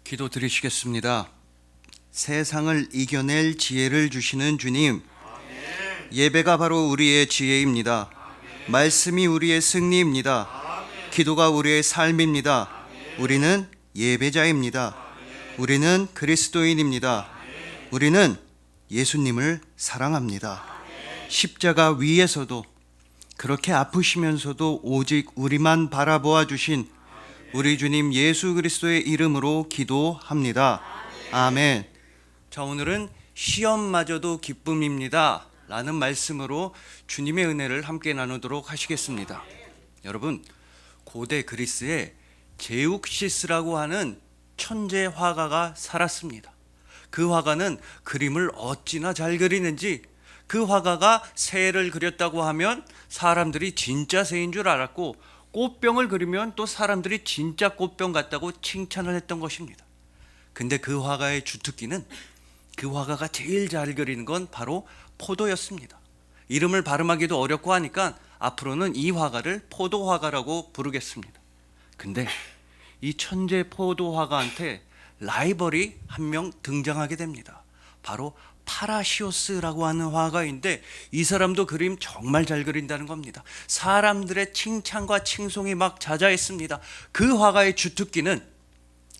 기도 드리시겠습니다. 세상을 이겨낼 지혜를 주시는 주님, 예배가 바로 우리의 지혜입니다. 말씀이 우리의 승리입니다. 기도가 우리의 삶입니다. 우리는 예배자입니다. 우리는 그리스도인입니다. 우리는 예수님을 사랑합니다. 십자가 위에서도 그렇게 아프시면서도 오직 우리만 바라보아 주신 우리 주님 예수 그리스도의 이름으로 기도합니다. 아멘. 자, 오늘은 시험마저도 기쁨입니다 라는 말씀으로 주님의 은혜를 함께 나누도록 하시겠습니다. 여러분, 고대 그리스에 제욱시스라고 하는 천재 화가가 살았습니다. 그 화가는 그림을 어찌나 잘 그리는지, 그 화가가 새를 그렸다고 하면 사람들이 진짜 새인 줄 알았고, 꽃병을 그리면 또 사람들이 진짜 꽃병 같다고 칭찬을 했던 것입니다. 근데 그 화가의 주특기는, 그 화가가 제일 잘 그리는 건 바로 포도였습니다. 이름을 발음하기도 어렵고 하니까 앞으로는 이 화가를 포도화가라고 부르겠습니다. 근데 이 천재 포도화가한테 라이벌이 한 명 등장하게 됩니다. 바로 파라시오스라고 하는 화가인데, 이 사람도 그림 정말 잘 그린다는 겁니다. 사람들의 칭찬과 칭송이 막 자자했습니다. 그 화가의 주특기는,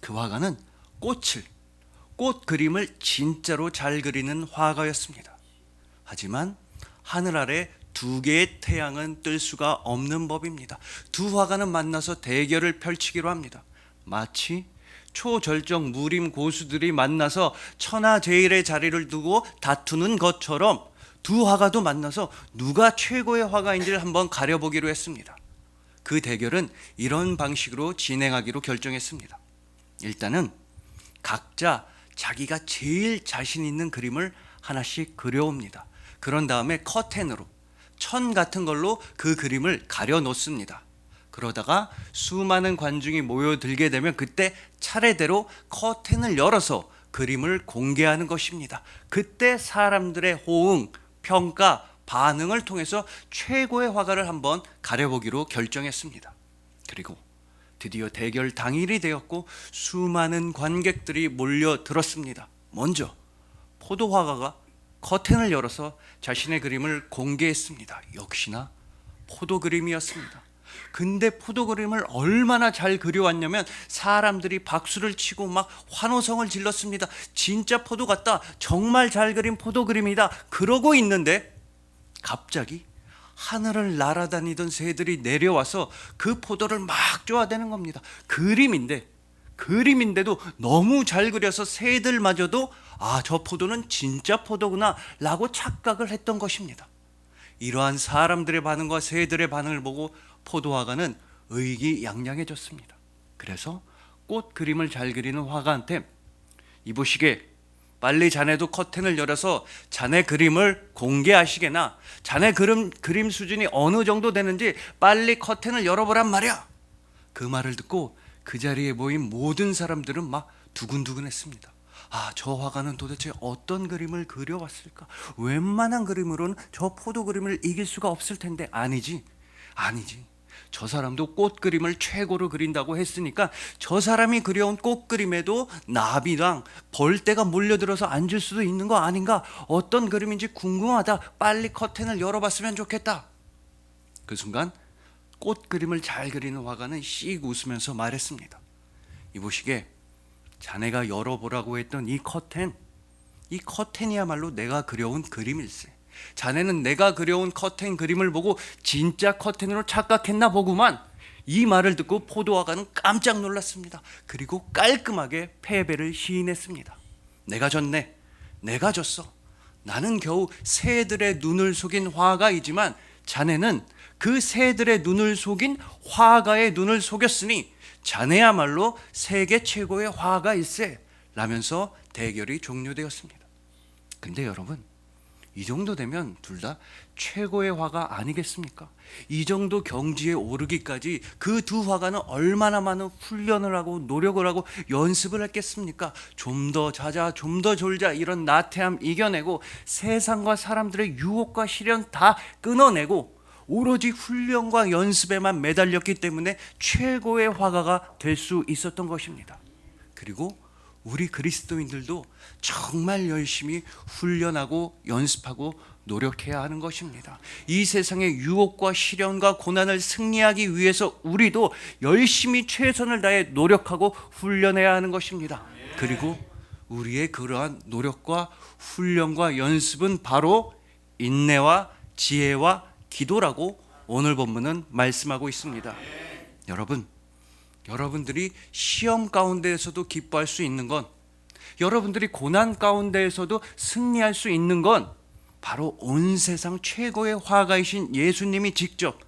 그 화가는 꽃 그림을 진짜로 잘 그리는 화가였습니다. 하지만 하늘 아래 두 개의 태양은 뜰 수가 없는 법입니다. 두 화가는 만나서 대결을 펼치기로 합니다. 마치 초절정 무림 고수들이 만나서 천하제일의 자리를 두고 다투는 것처럼 두 화가도 만나서 누가 최고의 화가인지를 한번 가려보기로 했습니다. 그 대결은 이런 방식으로 진행하기로 결정했습니다. 일단은 각자 자기가 제일 자신 있는 그림을 하나씩 그려옵니다. 그런 다음에 커튼으로, 천 같은 걸로 그 그림을 가려 놓습니다. 그러다가 수많은 관중이 모여들게 되면 그때 차례대로 커튼을 열어서 그림을 공개하는 것입니다. 그때 사람들의 호응, 평가, 반응을 통해서 최고의 화가를 한번 가려보기로 결정했습니다. 그리고 드디어 대결 당일이 되었고 수많은 관객들이 몰려들었습니다. 먼저 포도화가가 커튼을 열어서 자신의 그림을 공개했습니다. 역시나 포도 그림이었습니다. 근데 포도 그림을 얼마나 잘 그려왔냐면 사람들이 박수를 치고 막 환호성을 질렀습니다. 진짜 포도 같다, 정말 잘 그린 포도 그림이다, 그러고 있는데 갑자기 하늘을 날아다니던 새들이 내려와서 그 포도를 막 쪼아대는 겁니다. 그림인데도 너무 잘 그려서 새들마저도 저 포도는 진짜 포도구나 라고 착각을 했던 것입니다. 이러한 사람들의 반응과 새들의 반응을 보고 포도화가는 의기양양해졌습니다. 그래서 꽃 그림을 잘 그리는 화가한테, 이보시게, 빨리 자네도 커튼을 열어서 자네 그림을 공개하시게나, 자네 그림 수준이 어느 정도 되는지 빨리 커튼을 열어보란 말이야. 그 말을 듣고 그 자리에 모인 모든 사람들은 막 두근두근했습니다. 저 화가는 도대체 어떤 그림을 그려왔을까? 웬만한 그림으로는 저 포도 그림을 이길 수가 없을 텐데. 아니지. 저 사람도 꽃 그림을 최고로 그린다고 했으니까 저 사람이 그려온 꽃 그림에도 나비랑 벌떼가 몰려들어서 앉을 수도 있는 거 아닌가? 어떤 그림인지 궁금하다. 빨리 커튼을 열어봤으면 좋겠다. 그 순간 꽃 그림을 잘 그리는 화가는 씩 웃으면서 말했습니다. 이보시게, 자네가 열어보라고 했던 이 커튼이야말로 내가 그려온 그림일세. 자네는 내가 그려온 커튼 그림을 보고 진짜 커튼으로 착각했나 보구만. 이 말을 듣고 포도화가는 깜짝 놀랐습니다. 그리고 깔끔하게 패배를 시인했습니다. 내가 졌네. 내가 졌어. 나는 겨우 새들의 눈을 속인 화가이지만 자네는 그 새들의 눈을 속인 화가의 눈을 속였으니 자네야말로 세계 최고의 화가일세 라면서 대결이 종료되었습니다. 근데 여러분, 이 정도 되면 둘 다 최고의 화가 아니겠습니까? 이 정도 경지에 오르기까지 그 두 화가는 얼마나 많은 훈련을 하고 노력을 하고 연습을 했겠습니까? 좀 더 자자, 좀 더 졸자, 이런 나태함 이겨내고 세상과 사람들의 유혹과 시련 다 끊어내고 오로지 훈련과 연습에만 매달렸기 때문에 최고의 화가가 될 수 있었던 것입니다. 그리고 우리 그리스도인들도 정말 열심히 훈련하고 연습하고 노력해야 하는 것입니다. 이 세상의 유혹과 시련과 고난을 승리하기 위해서 우리도 열심히 최선을 다해 노력하고 훈련해야 하는 것입니다. 그리고 우리의 그러한 노력과 훈련과 연습은 바로 인내와 지혜와 기도라고 오늘 본문은 말씀하고 있습니다. 여러분들이 시험 가운데에서도 기뻐할 수 있는 건, 여러분들이 고난 가운데에서도 승리할 수 있는 건 바로 온 세상 최고의 화가이신 예수님이 직접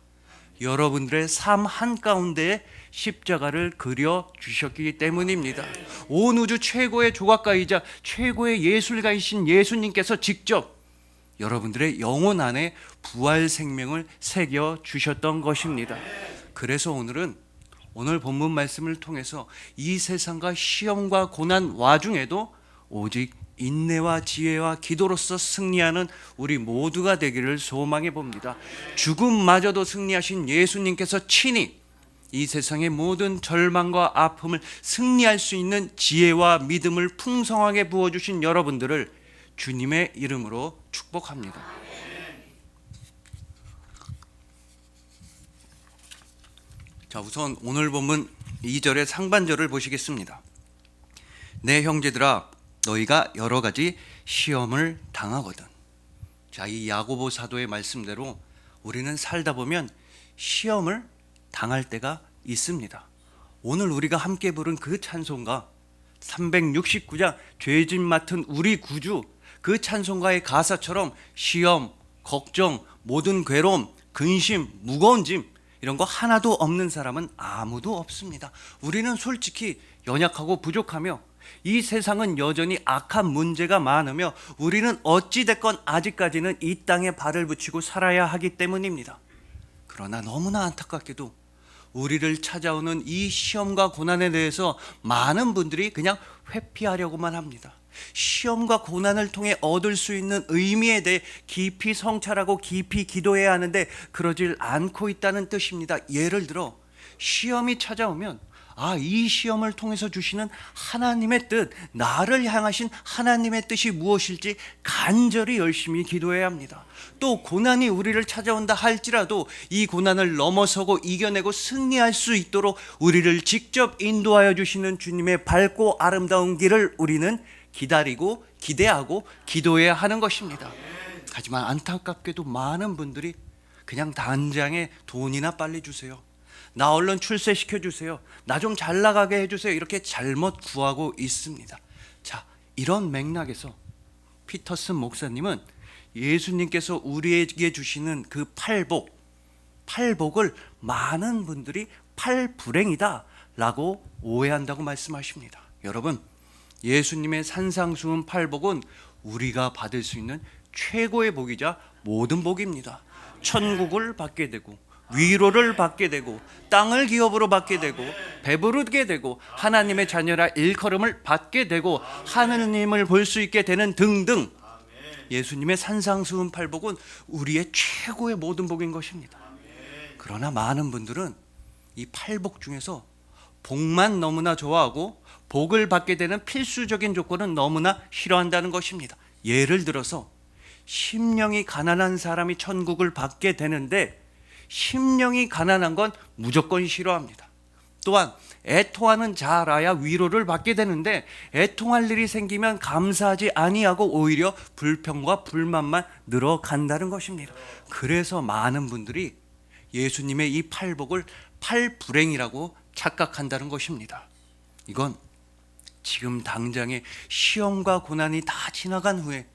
여러분들의 삶 한가운데에 십자가를 그려 주셨기 때문입니다. 온 우주 최고의 조각가이자 최고의 예술가이신 예수님께서 직접 여러분들의 영혼 안에 부활 생명을 새겨 주셨던 것입니다. 그래서 오늘 본문 말씀을 통해서 이 세상과 시험과 고난 와중에도 오직 인내와 지혜와 기도로서 승리하는 우리 모두가 되기를 소망해 봅니다. 죽음마저도 승리하신 예수님께서 친히 이 세상의 모든 절망과 아픔을 승리할 수 있는 지혜와 믿음을 풍성하게 부어주신 여러분들을 주님의 이름으로 축복합니다. 자, 우선 오늘 본문 2절의 상반절을 보시겠습니다. 내 형제들아, 너희가 여러 가지 시험을 당하거든. 자, 이 야고보 사도의 말씀대로 우리는 살다 보면 시험을 당할 때가 있습니다. 오늘 우리가 함께 부른 그 찬송가 369장 죄짐 맡은 우리 구주, 그 찬송가의 가사처럼 시험, 걱정, 모든 괴로움, 근심, 무거운 짐 이런 거 하나도 없는 사람은 아무도 없습니다. 우리는 솔직히 연약하고 부족하며 이 세상은 여전히 악한 문제가 많으며 우리는 어찌됐건 아직까지는 이 땅에 발을 붙이고 살아야 하기 때문입니다. 그러나 너무나 안타깝게도 우리를 찾아오는 이 시험과 고난에 대해서 많은 분들이 그냥 회피하려고만 합니다. 시험과 고난을 통해 얻을 수 있는 의미에 대해 깊이 성찰하고 깊이 기도해야 하는데 그러질 않고 있다는 뜻입니다. 예를 들어 시험이 찾아오면 이 시험을 통해서 주시는 하나님의 뜻, 나를 향하신 하나님의 뜻이 무엇일지 간절히 열심히 기도해야 합니다. 또 고난이 우리를 찾아온다 할지라도 이 고난을 넘어서고 이겨내고 승리할 수 있도록 우리를 직접 인도하여 주시는 주님의 밝고 아름다운 길을 우리는 기다리고 기대하고 기도해야 하는 것입니다. 하지만 안타깝게도 많은 분들이 그냥 단장에 돈이나 빨리 주세요, 나 얼른 출세시켜 주세요, 나 좀 잘 나가게 해주세요, 이렇게 잘못 구하고 있습니다. 자, 이런 맥락에서 피터슨 목사님은 예수님께서 우리에게 주시는 그 팔복을 많은 분들이 팔불행이다 라고 오해한다고 말씀하십니다. 여러분, 예수님의 산상수훈 팔복은 우리가 받을 수 있는 최고의 복이자 모든 복입니다. 천국을 받게 되고 위로를 받게 되고 땅을 기업으로 받게 되고 배부르게 되고 하나님의 자녀라 일컬음을 받게 되고 하느님을 볼 수 있게 되는 등등, 예수님의 산상수훈 팔복은 우리의 최고의 모든 복인 것입니다. 그러나 많은 분들은 이 팔복 중에서 복만 너무나 좋아하고 복을 받게 되는 필수적인 조건은 너무나 싫어한다는 것입니다. 예를 들어서 심령이 가난한 사람이 천국을 받게 되는데 심령이 가난한 건 무조건 싫어합니다. 또한 애통하는 자라야 위로를 받게 되는데 애통할 일이 생기면 감사하지 아니하고 오히려 불평과 불만만 늘어간다는 것입니다. 그래서 많은 분들이 예수님의 이 팔복을 팔불행이라고 착각한다는 것입니다. 이건 지금 당장의 시험과 고난이 다 지나간 후에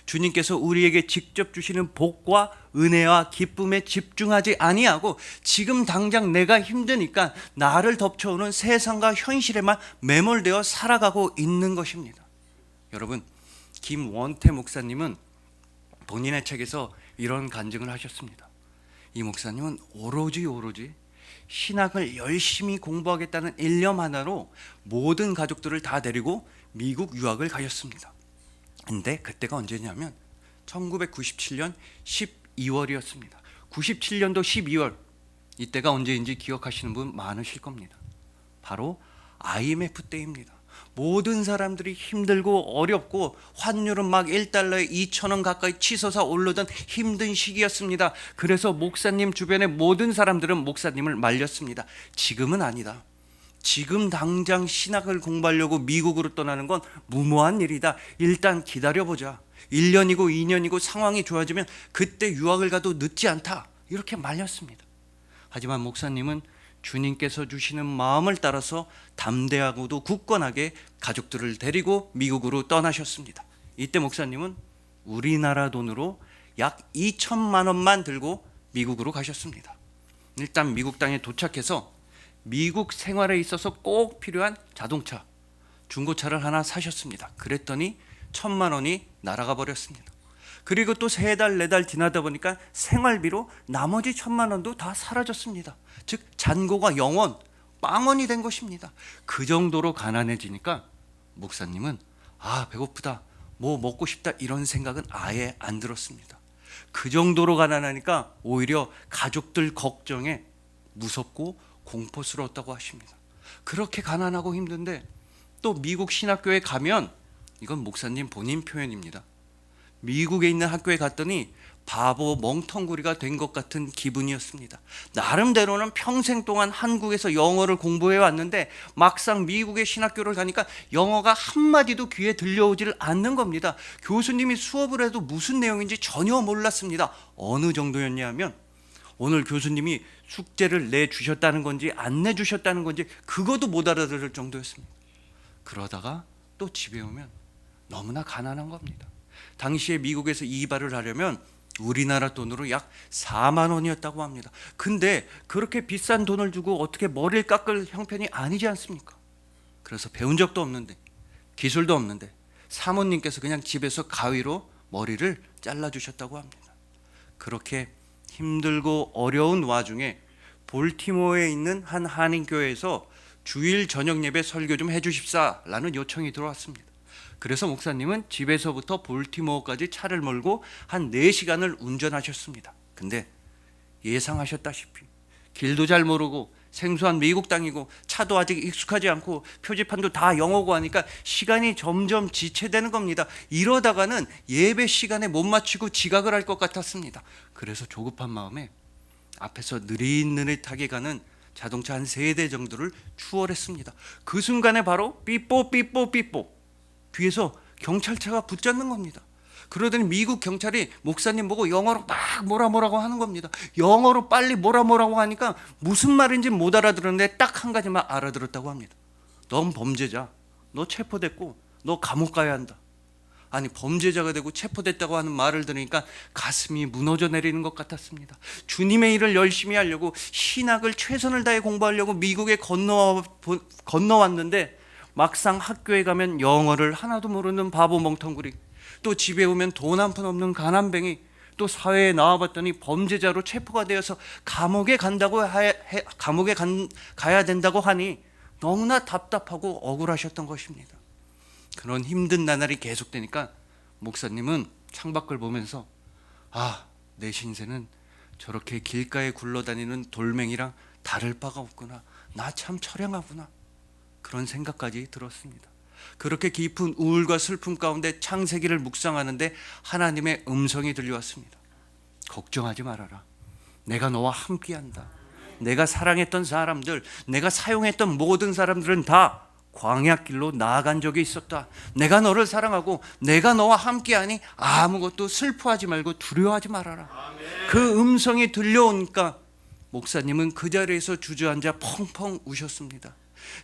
주님께서 우리에게 직접 주시는 복과 은혜와 기쁨에 집중하지 아니하고 지금 당장 내가 힘드니까 나를 덮쳐오는 세상과 현실에만 매몰되어 살아가고 있는 것입니다. 여러분, 김원태 목사님은 본인의 책에서 이런 간증을 하셨습니다. 이 목사님은 오로지 신학을 열심히 공부하겠다는 일념 하나로 모든 가족들을 다 데리고 미국 유학을 가셨습니다. 근데 그때가 언제냐면 1997년 12월이었습니다. 97년도 12월, 이때가 언제인지 기억하시는 분 많으실 겁니다. 바로 IMF 때입니다. 모든 사람들이 힘들고 어렵고 환율은 막 1달러에 2,000원 가까이 치솟아 오르던 힘든 시기였습니다. 그래서 목사님 주변의 모든 사람들은 목사님을 말렸습니다. 지금은 아니다. 지금 당장 신학을 공부하려고 미국으로 떠나는 건 무모한 일이다. 일단 기다려보자. 1년이고 2년이고 상황이 좋아지면 그때 유학을 가도 늦지 않다. 이렇게 말렸습니다. 하지만 목사님은 주님께서 주시는 마음을 따라서 담대하고도 굳건하게 가족들을 데리고 미국으로 떠나셨습니다. 이때 목사님은 우리나라 돈으로 약 2천만 원만 들고 미국으로 가셨습니다. 일단 미국 땅에 도착해서 미국 생활에 있어서 꼭 필요한 자동차, 중고차를 하나 사셨습니다. 그랬더니 1,000만 원이 날아가 버렸습니다. 그리고 또 3달, 4달 지나다 보니까 생활비로 나머지 1,000만 원도 다 사라졌습니다. 즉 잔고가 0원, 빵원이 된 것입니다. 그 정도로 가난해지니까 목사님은 배고프다, 뭐 먹고 싶다 이런 생각은 아예 안 들었습니다. 그 정도로 가난하니까 오히려 가족들 걱정에 무섭고 공포스러웠다고 하십니다. 그렇게 가난하고 힘든데 또 미국 신학교에 가면, 이건 목사님 본인 표현입니다, 미국에 있는 학교에 갔더니 바보 멍텅구리가 된 것 같은 기분이었습니다. 나름대로는 평생 동안 한국에서 영어를 공부해 왔는데 막상 미국의 신학교를 가니까 영어가 한마디도 귀에 들려오질 않는 겁니다. 교수님이 수업을 해도 무슨 내용인지 전혀 몰랐습니다. 어느 정도였냐면 오늘 교수님이 숙제를 내주셨다는 건지 안 내주셨다는 건지 그것도 못 알아들을 정도였습니다. 그러다가 또 집에 오면 너무나 가난한 겁니다. 당시에 미국에서 이발을 하려면 우리나라 돈으로 약 4만 원이었다고 합니다. 근데 그렇게 비싼 돈을 주고 어떻게 머리를 깎을 형편이 아니지 않습니까? 그래서 배운 적도 없는데 기술도 없는데 사모님께서 그냥 집에서 가위로 머리를 잘라주셨다고 합니다. 그렇게 힘들고 어려운 와중에 볼티모어에 있는 한 한인교회에서 주일 저녁 예배 설교 좀 해주십사라는 요청이 들어왔습니다. 그래서 목사님은 집에서부터 볼티모어까지 차를 몰고 한 4시간을 운전하셨습니다. 근데 예상하셨다시피 길도 잘 모르고 생소한 미국 땅이고 차도 아직 익숙하지 않고 표지판도 다 영어고 하니까 시간이 점점 지체되는 겁니다. 이러다가는 예배 시간에 못 맞추고 지각을 할 것 같았습니다. 그래서 조급한 마음에 앞에서 느릿느릿하게 가는 자동차 한 3대 정도를 추월했습니다. 그 순간에 바로 삐뽀 삐뽀 삐뽀 뒤에서 경찰차가 붙잡는 겁니다. 그러더니 미국 경찰이 목사님 보고 영어로 막 뭐라고 하는 겁니다. 영어로 빨리 뭐라고 하니까 무슨 말인지 못 알아들었는데 딱 한 가지만 알아들었다고 합니다. 넌 범죄자, 너 체포됐고 너 감옥 가야 한다. 아니, 범죄자가 되고 체포됐다고 하는 말을 들으니까 가슴이 무너져 내리는 것 같았습니다. 주님의 일을 열심히 하려고 신학을 최선을 다해 공부하려고 미국에 건너왔는데 막상 학교에 가면 영어를 하나도 모르는 바보 멍텅구리, 또 집에 오면 돈 한 푼 없는 가난뱅이, 또 사회에 나와봤더니 범죄자로 체포가 되어서 감옥에 가야 된다고 하니 너무나 답답하고 억울하셨던 것입니다. 그런 힘든 나날이 계속되니까 목사님은 창밖을 보면서 내 신세는 저렇게 길가에 굴러다니는 돌멩이랑 다를 바가 없구나, 나 참 처량하구나, 그런 생각까지 들었습니다. 그렇게 깊은 우울과 슬픔 가운데 창세기를 묵상하는데 하나님의 음성이 들려왔습니다. 걱정하지 말아라. 내가 너와 함께한다. 내가 사랑했던 사람들, 내가 사용했던 모든 사람들은 다 광야길로 나아간 적이 있었다. 내가 너를 사랑하고 내가 너와 함께하니 아무것도 슬퍼하지 말고 두려워하지 말아라. 아멘. 그 음성이 들려오니까 목사님은 그 자리에서 주저앉아 펑펑 우셨습니다.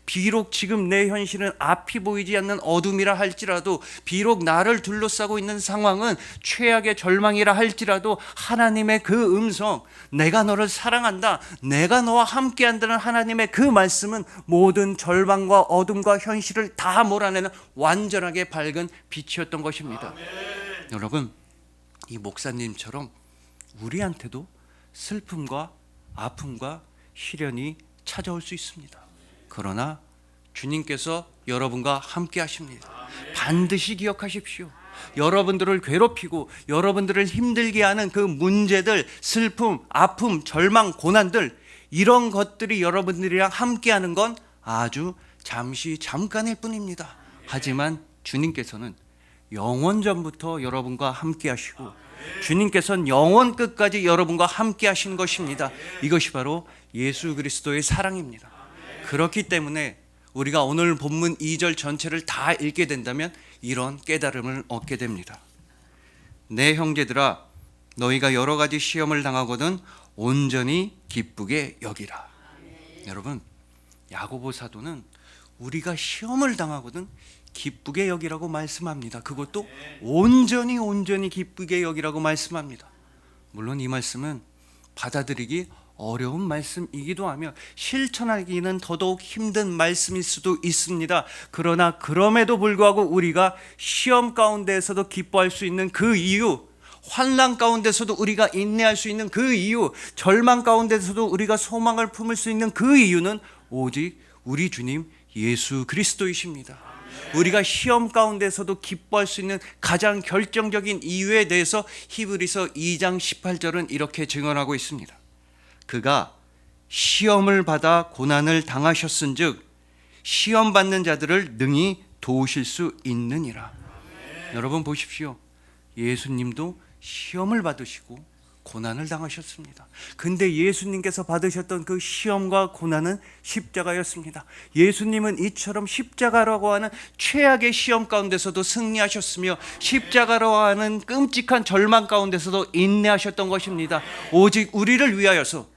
비록 지금 내 현실은 앞이 보이지 않는 어둠이라 할지라도, 비록 나를 둘러싸고 있는 상황은 최악의 절망이라 할지라도 하나님의 그 음성, 내가 너를 사랑한다, 내가 너와 함께한다는 하나님의 그 말씀은 모든 절망과 어둠과 현실을 다 몰아내는 완전하게 밝은 빛이었던 것입니다. 아멘. 여러분, 이 목사님처럼 우리한테도 슬픔과 아픔과 시련이 찾아올 수 있습니다. 그러나 주님께서 여러분과 함께 하십니다. 반드시 기억하십시오. 여러분들을 괴롭히고 여러분들을 힘들게 하는 그 문제들, 슬픔, 아픔, 절망, 고난들, 이런 것들이 여러분들이랑 함께 하는 건 아주 잠깐일 뿐입니다. 하지만 주님께서는 영원전부터 여러분과 함께 하시고 주님께서는 영원 끝까지 여러분과 함께 하신 것입니다. 이것이 바로 예수 그리스도의 사랑입니다. 그렇기 때문에 우리가 오늘 본문 2절 전체를 다 읽게 된다면 이런 깨달음을 얻게 됩니다. 내 형제들아, 너희가 여러 가지 시험을 당하거든 온전히 기쁘게 여기라. 여러분, 야고보 사도는 우리가 시험을 당하거든 기쁘게 여기라고 말씀합니다. 그것도 온전히 기쁘게 여기라고 말씀합니다. 물론 이 말씀은 받아들이기 어려운 말씀이기도 하며 실천하기는 더더욱 힘든 말씀일 수도 있습니다. 그러나 그럼에도 불구하고 우리가 시험 가운데에서도 기뻐할 수 있는 그 이유, 환난 가운데서도 우리가 인내할 수 있는 그 이유, 절망 가운데서도 우리가 소망을 품을 수 있는 그 이유는 오직 우리 주님 예수 그리스도이십니다. 우리가 시험 가운데서도 기뻐할 수 있는 가장 결정적인 이유에 대해서 히브리서 2장 18절은 이렇게 증언하고 있습니다. 그가 시험을 받아 고난을 당하셨은즉 시험 받는 자들을 능히 도우실 수 있느니라. 여러분 보십시오. 예수님도 시험을 받으시고 고난을 당하셨습니다. 근데 예수님께서 받으셨던 그 시험과 고난은 십자가였습니다. 예수님은 이처럼 십자가라고 하는 최악의 시험 가운데서도 승리하셨으며 십자가라고 하는 끔찍한 절망 가운데서도 인내하셨던 것입니다. 오직 우리를 위하여서,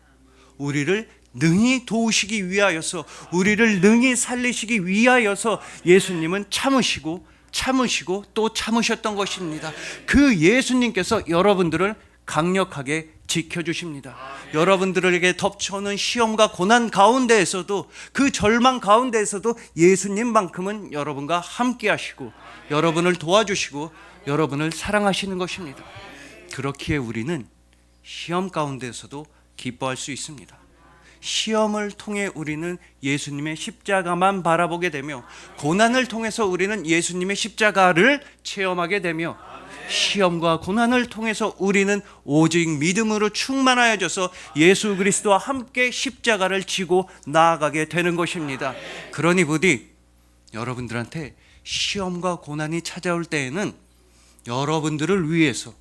우리를 능히 도우시기 위하여서, 우리를 능히 살리시기 위하여서 예수님은 참으시고 또 참으셨던 것입니다. 그 예수님께서 여러분들을 강력하게 지켜주십니다. 여러분들에게 덮쳐오는 시험과 고난 가운데에서도, 그 절망 가운데에서도 예수님만큼은 여러분과 함께 하시고 여러분을 도와주시고 여러분을 사랑하시는 것입니다. 그렇기에 우리는 시험 가운데에서도 기뻐할 수 있습니다. 시험을 통해 우리는 예수님의 십자가만 바라보게 되며 고난을 통해서 우리는 예수님의 십자가를 체험하게 되며 시험과 고난을 통해서 우리는 오직 믿음으로 충만하여져서 예수 그리스도와 함께 십자가를 지고 나아가게 되는 것입니다. 그러니 부디 여러분들한테 시험과 고난이 찾아올 때에는 여러분들을 위해서,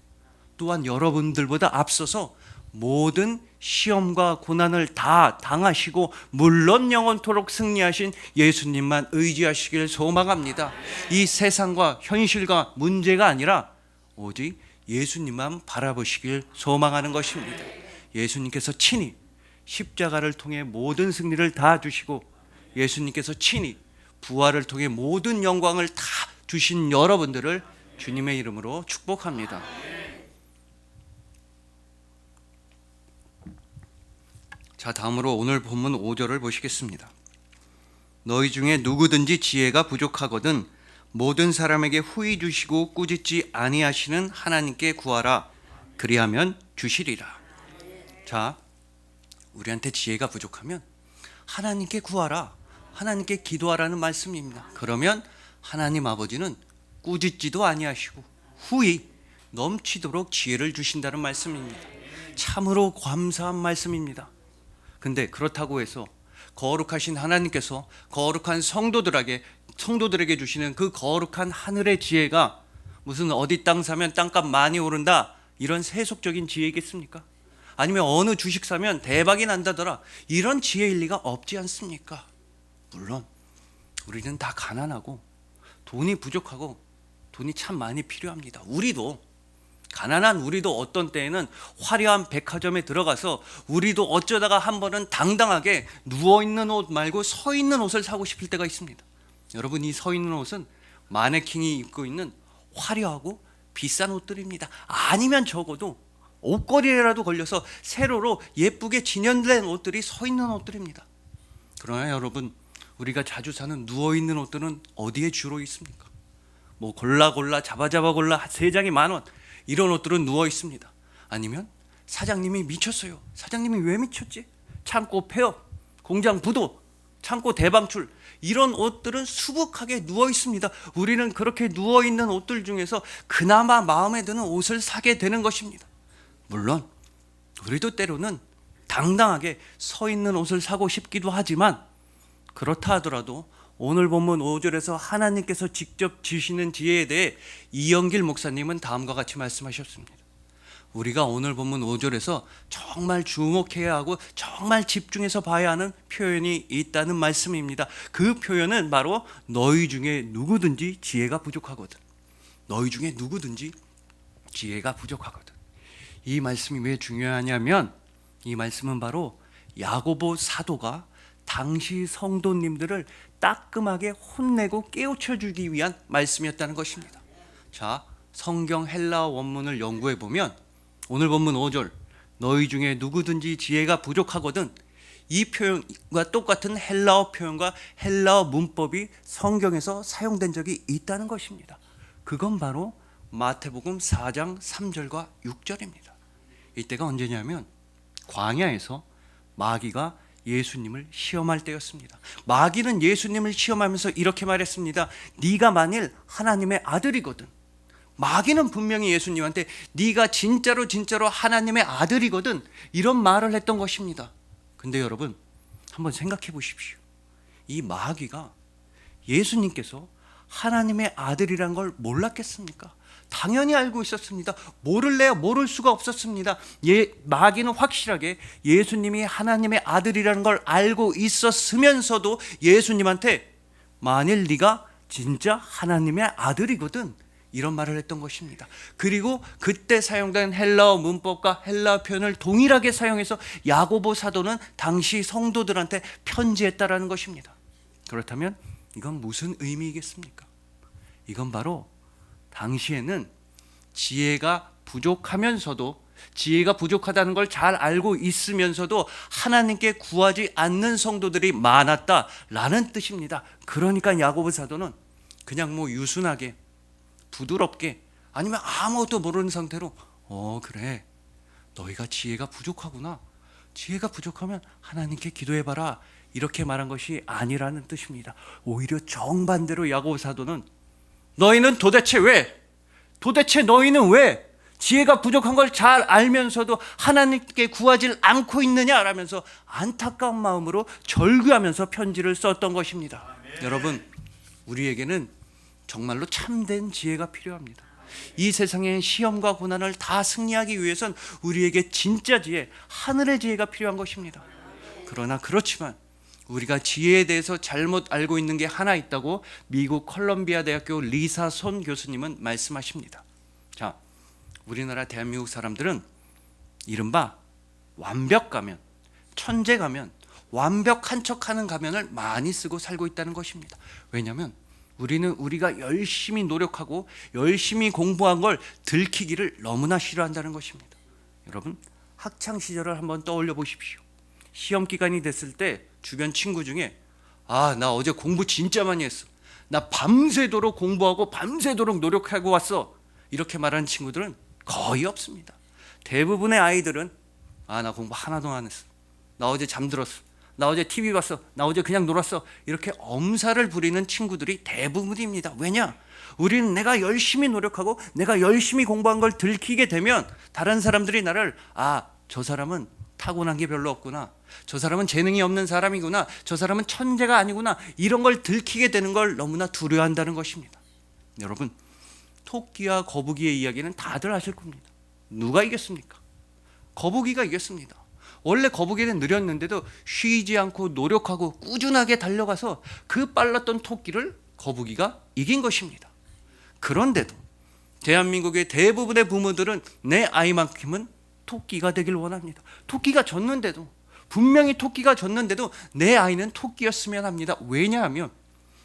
또한 여러분들보다 앞서서 모든 시험과 고난을 다 당하시고 물론 영원토록 승리하신 예수님만 의지하시길 소망합니다. 이 세상과 현실과 문제가 아니라 오직 예수님만 바라보시길 소망하는 것입니다. 예수님께서 친히 십자가를 통해 모든 승리를 다 주시고 예수님께서 친히 부활을 통해 모든 영광을 다 주신 여러분들을 주님의 이름으로 축복합니다. 자, 다음으로 오늘 본문 5절을 보시겠습니다. 너희 중에 누구든지 지혜가 부족하거든 모든 사람에게 후히 주시고 꾸짖지 아니하시는 하나님께 구하라. 그리하면 주시리라. 자, 우리한테 지혜가 부족하면 하나님께 구하라, 하나님께 기도하라는 말씀입니다. 그러면 하나님 아버지는 꾸짖지도 아니하시고 후히 넘치도록 지혜를 주신다는 말씀입니다. 참으로 감사한 말씀입니다. 근데 그렇다고 해서 거룩하신 하나님께서 거룩한 성도들에게 주시는 그 거룩한 하늘의 지혜가 무슨 어디 땅 사면 땅값 많이 오른다 이런 세속적인 지혜겠습니까? 아니면 어느 주식 사면 대박이 난다더라 이런 지혜일 리가 없지 않습니까? 물론 우리는 다 가난하고 돈이 부족하고 돈이 참 많이 필요합니다. 가난한 우리도 어떤 때에는 화려한 백화점에 들어가서 우리도 어쩌다가 한 번은 당당하게 누워있는 옷 말고 서있는 옷을 사고 싶을 때가 있습니다. 여러분, 이 서있는 옷은 마네킹이 입고 있는 화려하고 비싼 옷들입니다. 아니면 적어도 옷걸이라도 걸려서 세로로 예쁘게 진연된 옷들이 서있는 옷들입니다. 그러나 여러분, 우리가 자주 사는 누워있는 옷들은 어디에 주로 있습니까? 뭐 골라 잡아 골라 3장에 10,000원 이런 옷들은 누워 있습니다. 아니면 사장님이 미쳤어요. 사장님이 왜 미쳤지? 창고 폐업, 공장 부도, 창고 대방출 이런 옷들은 수북하게 누워 있습니다. 우리는 그렇게 누워 있는 옷들 중에서 그나마 마음에 드는 옷을 사게 되는 것입니다. 물론 우리도 때로는 당당하게 서 있는 옷을 사고 싶기도 하지만 그렇다 하더라도 오늘 본문 5절에서 하나님께서 직접 주시는 지혜에 대해 이영길 목사님은 다음과 같이 말씀하셨습니다. 우리가 오늘 본문 5절에서 정말 주목해야 하고 정말 집중해서 봐야 하는 표현이 있다는 말씀입니다. 그 표현은 바로 너희 중에 누구든지 지혜가 부족하거든. 너희 중에 누구든지 지혜가 부족하거든. 이 말씀이 왜 중요하냐면 이 말씀은 바로 야고보 사도가 당시 성도님들을 따끔하게 혼내고 깨우쳐 주기 위한 말씀이었다는 것입니다. 자, 성경 헬라어 원문을 연구해 보면 오늘 본문 5절 너희 중에 누구든지 지혜가 부족하거든, 이 표현과 똑같은 헬라어 표현과 헬라어 문법이 성경에서 사용된 적이 있다는 것입니다. 그건 바로 마태복음 4장 3절과 6절입니다. 이때가 언제냐면 광야에서 마귀가 예수님을 시험할 때였습니다. 마귀는 예수님을 시험하면서 이렇게 말했습니다. 네가 만일 하나님의 아들이거든. 마귀는 분명히 예수님한테 네가 진짜로 하나님의 아들이거든 이런 말을 했던 것입니다. 근데 여러분 한번 생각해 보십시오. 이 마귀가 예수님께서 하나님의 아들이란 걸 몰랐겠습니까? 당연히 알고 있었습니다. 모를래야 모를 수가 없었습니다. 마귀는 확실하게 예수님이 하나님의 아들이라는 걸 알고 있었으면서도 예수님한테 만일 네가 진짜 하나님의 아들이거든 이런 말을 했던 것입니다. 그리고 그때 사용된 헬라어 문법과 헬라어 표현을 동일하게 사용해서 야고보 사도는 당시 성도들한테 편지했다라는 것입니다. 그렇다면 이건 무슨 의미이겠습니까? 이건 바로 당시에는 지혜가 부족하면서도 지혜가 부족하다는 걸 잘 알고 있으면서도 하나님께 구하지 않는 성도들이 많았다라는 뜻입니다. 그러니까 야고보 사도는 그냥 유순하게 부드럽게 아니면 아무것도 모르는 상태로 그래 너희가 지혜가 부족하구나, 지혜가 부족하면 하나님께 기도해봐라 이렇게 말한 것이 아니라는 뜻입니다. 오히려 정반대로 야고보 사도는 너희는 도대체 너희는 왜 지혜가 부족한 걸 잘 알면서도 하나님께 구하지 않고 있느냐라면서 안타까운 마음으로 절규하면서 편지를 썼던 것입니다. 여러분 우리에게는 정말로 참된 지혜가 필요합니다. 이 세상의 시험과 고난을 다 승리하기 위해선 우리에게 진짜 지혜, 하늘의 지혜가 필요한 것입니다. 그러나 그렇지만 우리가 지혜에 대해서 잘못 알고 있는 게 하나 있다고 미국 컬럼비아 대학교 리사 손 교수님은 말씀하십니다. 자, 우리나라 대한민국 사람들은 이른바 완벽 가면, 천재 가면, 완벽한 척하는 가면을 많이 쓰고 살고 있다는 것입니다. 왜냐하면 우리는 우리가 열심히 노력하고 열심히 공부한 걸 들키기를 너무나 싫어한다는 것입니다. 여러분 학창 시절을 한번 떠올려 보십시오. 시험 기간이 됐을 때 주변 친구 중에 나 어제 공부 진짜 많이 했어, 나 밤새도록 공부하고 밤새도록 노력하고 왔어 이렇게 말하는 친구들은 거의 없습니다. 대부분의 아이들은 나 공부 하나도 안 했어, 나 어제 잠들었어, 나 어제 TV 봤어, 나 어제 그냥 놀았어 이렇게 엄살을 부리는 친구들이 대부분입니다. 왜냐? 우리는 내가 열심히 노력하고 내가 열심히 공부한 걸 들키게 되면 다른 사람들이 나를 저 사람은 타고난 게 별로 없구나, 저 사람은 재능이 없는 사람이구나, 저 사람은 천재가 아니구나 이런 걸 들키게 되는 걸 너무나 두려워한다는 것입니다. 여러분 토끼와 거북이의 이야기는 다들 아실 겁니다. 누가 이겼습니까? 거북이가 이겼습니다. 원래 거북이는 느렸는데도 쉬지 않고 노력하고 꾸준하게 달려가서 그 빨랐던 토끼를 거북이가 이긴 것입니다. 그런데도 대한민국의 대부분의 부모들은 내 아이만큼은 토끼가 되길 원합니다. 토끼가 졌는데도, 분명히 토끼가 졌는데도 내 아이는 토끼였으면 합니다. 왜냐하면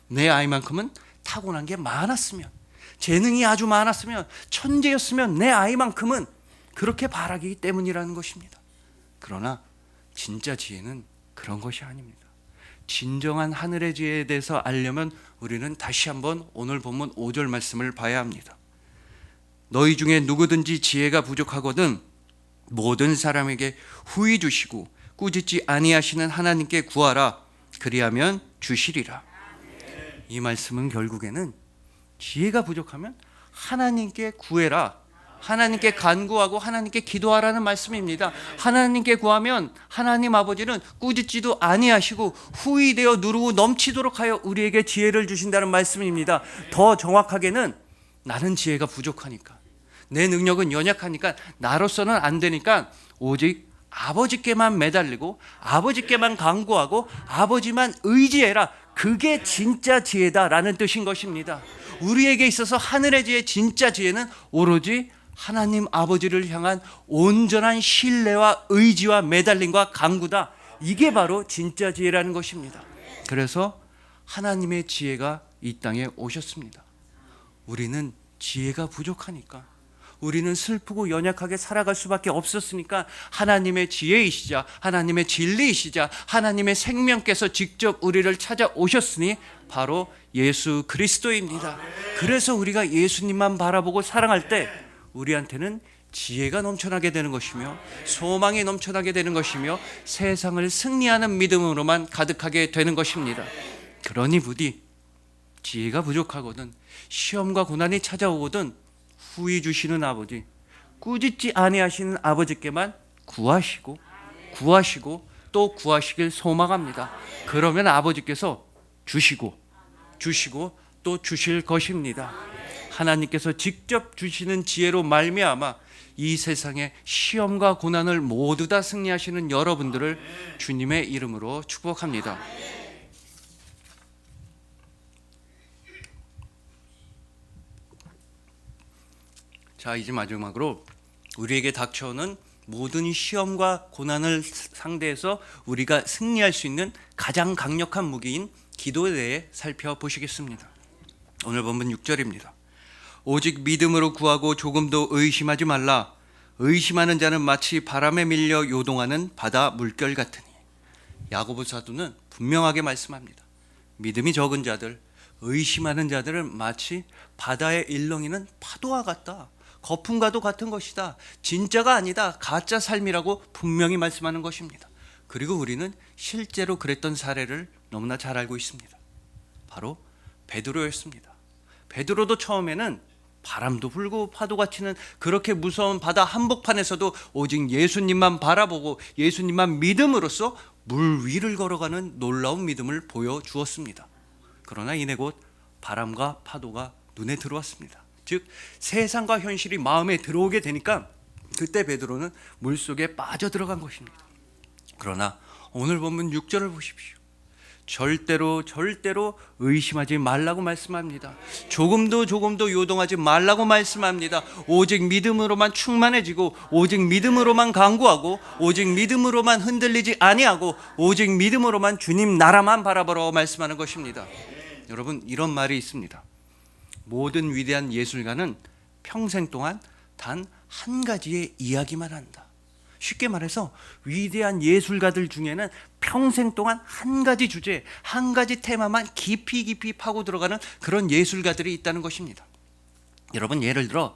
내 아이만큼은 타고난 게 많았으면, 재능이 아주 많았으면, 천재였으면 내 아이만큼은 그렇게 바라기 때문이라는 것입니다. 그러나 진짜 지혜는 그런 것이 아닙니다. 진정한 하늘의 지혜에 대해서 알려면 우리는 다시 한번 오늘 본문 5절 말씀을 봐야 합니다. 너희 중에 누구든지 지혜가 부족하거든 모든 사람에게 후히 주시고 꾸짖지 아니하시는 하나님께 구하라, 그리하면 주시리라. 이 말씀은 결국에는 지혜가 부족하면 하나님께 구해라 하나님께 간구하고 하나님께 기도하라는 말씀입니다. 하나님께 구하면 하나님 아버지는 꾸짖지도 아니하시고 후히 되어 누르고 넘치도록 하여 우리에게 지혜를 주신다는 말씀입니다. 더 정확하게는 나는 지혜가 부족하니까, 내 능력은 연약하니까, 나로서는 안 되니까 오직 아버지께만 매달리고 아버지께만 간구하고 아버지만 의지해라. 그게 진짜 지혜다라는 뜻인 것입니다. 우리에게 있어서 하늘의 지혜, 진짜 지혜는 오로지 하나님 아버지를 향한 온전한 신뢰와 의지와 매달림과 간구다. 이게 바로 진짜 지혜라는 것입니다. 그래서 하나님의 지혜가 이 땅에 오셨습니다. 우리는 지혜가 부족하니까, 우리는 슬프고 연약하게 살아갈 수밖에 없었으니까 하나님의 지혜이시자, 하나님의 진리이시자, 하나님의 생명께서 직접 우리를 찾아오셨으니 바로 예수 그리스도입니다. 그래서 우리가 예수님만 바라보고 사랑할 때 우리한테는 지혜가 넘쳐나게 되는 것이며 소망이 넘쳐나게 되는 것이며 세상을 승리하는 믿음으로만 가득하게 되는 것입니다. 그러니 부디 지혜가 부족하거든, 시험과 고난이 찾아오거든 후히 주시는 아버지, 꾸짖지 아니하시는 아버지께만 구하시고 또 구하시길 소망합니다. 그러면 아버지께서 주시고 또 주실 것입니다. 하나님께서 직접 주시는 지혜로 말미암아 이 세상의 시험과 고난을 모두 다 승리하시는 여러분들을 주님의 이름으로 축복합니다. 자, 이제 마지막으로 우리에게 닥쳐오는 모든 시험과 고난을 상대해서 우리가 승리할 수 있는 가장 강력한 무기인 기도에 대해 살펴보시겠습니다. 오늘 본문 6절입니다. 오직 믿음으로 구하고 조금도 의심하지 말라. 의심하는 자는 마치 바람에 밀려 요동하는 바다 물결 같으니. 야고보 사도는 분명하게 말씀합니다. 믿음이 적은 자들, 의심하는 자들은 마치 바다에 일렁이는 파도와 같다. 거품과도 같은 것이다. 진짜가 아니다. 가짜 삶이라고 분명히 말씀하는 것입니다. 그리고 우리는 실제로 그랬던 사례를 너무나 잘 알고 있습니다. 바로 베드로였습니다. 베드로도 처음에는 바람도 불고 파도가 치는 그렇게 무서운 바다 한복판에서도 오직 예수님만 바라보고 예수님만 믿음으로써 물 위를 걸어가는 놀라운 믿음을 보여주었습니다. 그러나 이내 곧 바람과 파도가 눈에 들어왔습니다. 즉 세상과 현실이 마음에 들어오게 되니까 그때 베드로는 물속에 빠져들어간 것입니다. 그러나 오늘 본문 6절을 보십시오. 절대로 의심하지 말라고 말씀합니다. 조금도 요동하지 말라고 말씀합니다. 오직 믿음으로만 충만해지고 오직 믿음으로만 간구하고 오직 믿음으로만 흔들리지 아니하고 오직 믿음으로만 주님 나라만 바라보라고 말씀하는 것입니다. 여러분, 이런 말이 있습니다. 모든 위대한 예술가는 평생 동안 단 한 가지의 이야기만 한다. 쉽게 말해서 위대한 예술가들 중에는 평생 동안 한 가지 주제, 한 가지 테마만 깊이 파고 들어가는 그런 예술가들이 있다는 것입니다. 여러분, 예를 들어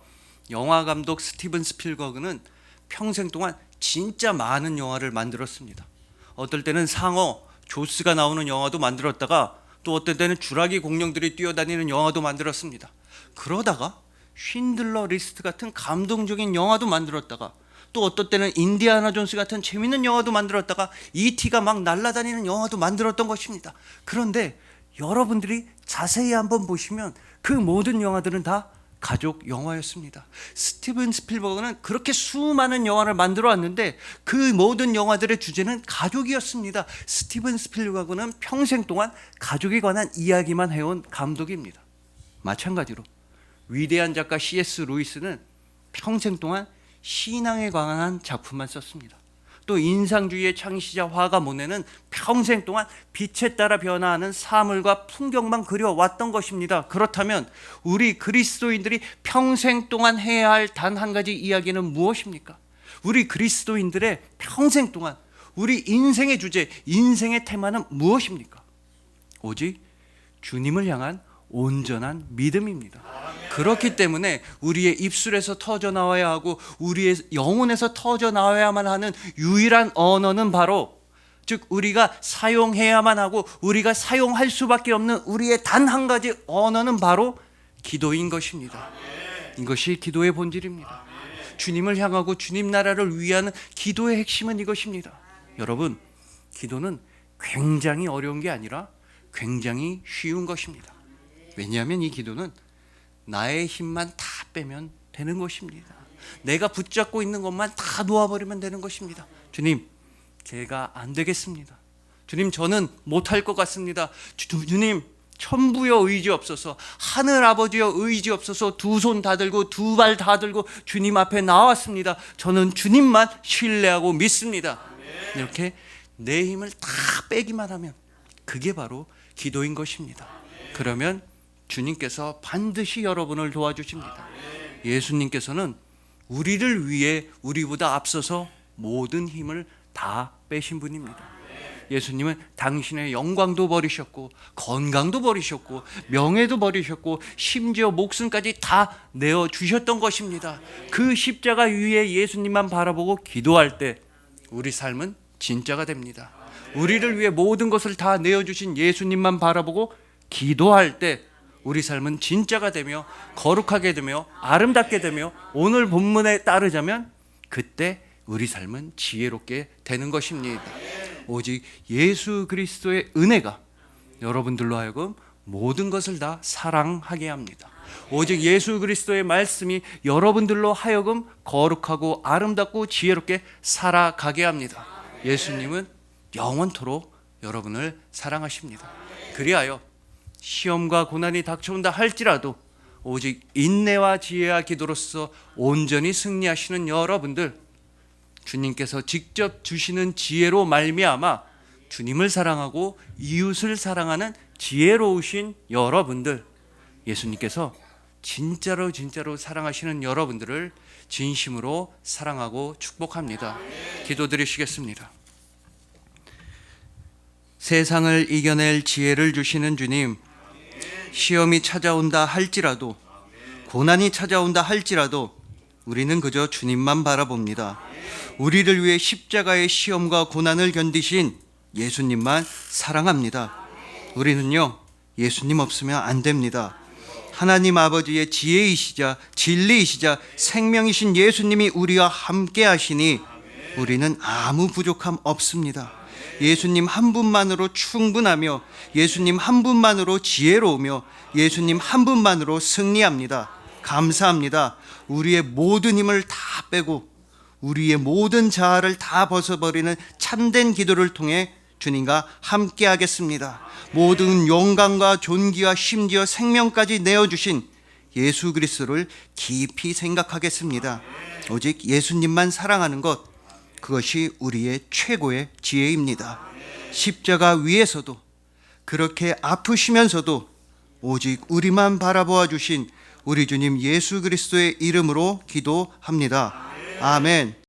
영화 감독 스티븐 스필버그는 평생 동안 진짜 많은 영화를 만들었습니다. 어떨 때는 상어, 조스가 나오는 영화도 만들었다가 또 어떤 때는 주라기 공룡들이 뛰어다니는 영화도 만들었습니다. 그러다가 쉰들러 리스트 같은 감동적인 영화도 만들었다가 또 어떤 때는 인디아나 존스 같은 재밌는 영화도 만들었다가 E.T.가 막 날아다니는 영화도 만들었던 것입니다. 그런데 여러분들이 자세히 한번 보시면 그 모든 영화들은 다 가족 영화였습니다. 스티븐 스필버그는 그렇게 수많은 영화를 만들어 왔는데 그 모든 영화들의 주제는 가족이었습니다. 스티븐 스필버그는 평생 동안 가족에 관한 이야기만 해온 감독입니다. 마찬가지로 위대한 작가 C.S. 루이스는 평생 동안 신앙에 관한 작품만 썼습니다. 또 인상주의의 창시자 화가 모네는 평생 동안 빛에 따라 변화하는 사물과 풍경만 그려왔던 것입니다. 그렇다면 우리 그리스도인들이 평생 동안 해야 할 단 한 가지 이야기는 무엇입니까? 우리 그리스도인들의 평생 동안 우리 인생의 주제, 인생의 테마는 무엇입니까? 오직 주님을 향한 온전한 믿음입니다. 그렇기 때문에 우리의 입술에서 터져 나와야 하고 우리의 영혼에서 터져 나와야만 하는 유일한 언어는 바로, 즉 우리가 사용해야만 하고 우리가 사용할 수밖에 없는 우리의 단 한 가지 언어는 바로 기도인 것입니다. 이것이 기도의 본질입니다. 주님을 향하고 주님 나라를 위하는 기도의 핵심은 이것입니다. 여러분, 기도는 굉장히 어려운 게 아니라 굉장히 쉬운 것입니다. 왜냐하면 이 기도는 나의 힘만 다 빼면 되는 것입니다. 내가 붙잡고 있는 것만 다 놓아버리면 되는 것입니다. 주님, 제가 안 되겠습니다. 주님, 저는 못할 것 같습니다. 주님, 천부여 의지 없어서, 하늘 아버지여 의지 없어서 두 손 다 들고 두 발 다 들고 주님 앞에 나왔습니다. 저는 주님만 신뢰하고 믿습니다. 이렇게 내 힘을 다 빼기만 하면 그게 바로 기도인 것입니다. 그러면 주님께서 반드시 여러분을 도와주십니다. 예수님께서는 우리를 위해 우리보다 앞서서 모든 힘을 다 빼신 분입니다. 예수님은 당신의 영광도 버리셨고 건강도 버리셨고 명예도 버리셨고 심지어 목숨까지 다 내어주셨던 것입니다. 그 십자가 위에 예수님만 바라보고 기도할 때 우리 삶은 진짜가 됩니다. 우리를 위해 모든 것을 다 내어주신 예수님만 바라보고 기도할 때 우리 삶은 진짜가 되며 거룩하게 되며 아름답게 되며 오늘 본문에 따르자면 그때 우리 삶은 지혜롭게 되는 것입니다. 오직 예수 그리스도의 은혜가 여러분들로 하여금 모든 것을 다 사랑하게 합니다. 오직 예수 그리스도의 말씀이 여러분들로 하여금 거룩하고 아름답고 지혜롭게 살아가게 합니다. 예수님은 영원토록 여러분을 사랑하십니다. 그리하여 시험과 고난이 닥쳐온다 할지라도 오직 인내와 지혜와 기도로서 온전히 승리하시는 여러분들, 주님께서 직접 주시는 지혜로 말미암아 주님을 사랑하고 이웃을 사랑하는 지혜로우신 여러분들, 예수님께서 진짜로 사랑하시는 여러분들을 진심으로 사랑하고 축복합니다. 기도드리시겠습니다. 세상을 이겨낼 지혜를 주시는 주님, 시험이 찾아온다 할지라도 고난이 찾아온다 할지라도 우리는 그저 주님만 바라봅니다. 우리를 위해 십자가의 시험과 고난을 견디신 예수님만 사랑합니다. 우리는요, 예수님 없으면 안 됩니다. 하나님 아버지의 지혜이시자 진리이시자 생명이신 예수님이 우리와 함께 하시니 우리는 아무 부족함 없습니다. 예수님 한 분만으로 충분하며 예수님 한 분만으로 지혜로우며 예수님 한 분만으로 승리합니다. 감사합니다. 우리의 모든 힘을 다 빼고 우리의 모든 자아를 다 벗어버리는 참된 기도를 통해 주님과 함께 하겠습니다. 모든 영광과 존귀와 심지어 생명까지 내어주신 예수 그리스도를 깊이 생각하겠습니다. 오직 예수님만 사랑하는 것, 그것이 우리의 최고의 지혜입니다. 십자가 위에서도 그렇게 아프시면서도 오직 우리만 바라보아 주신 우리 주님 예수 그리스도의 이름으로 기도합니다. 아멘.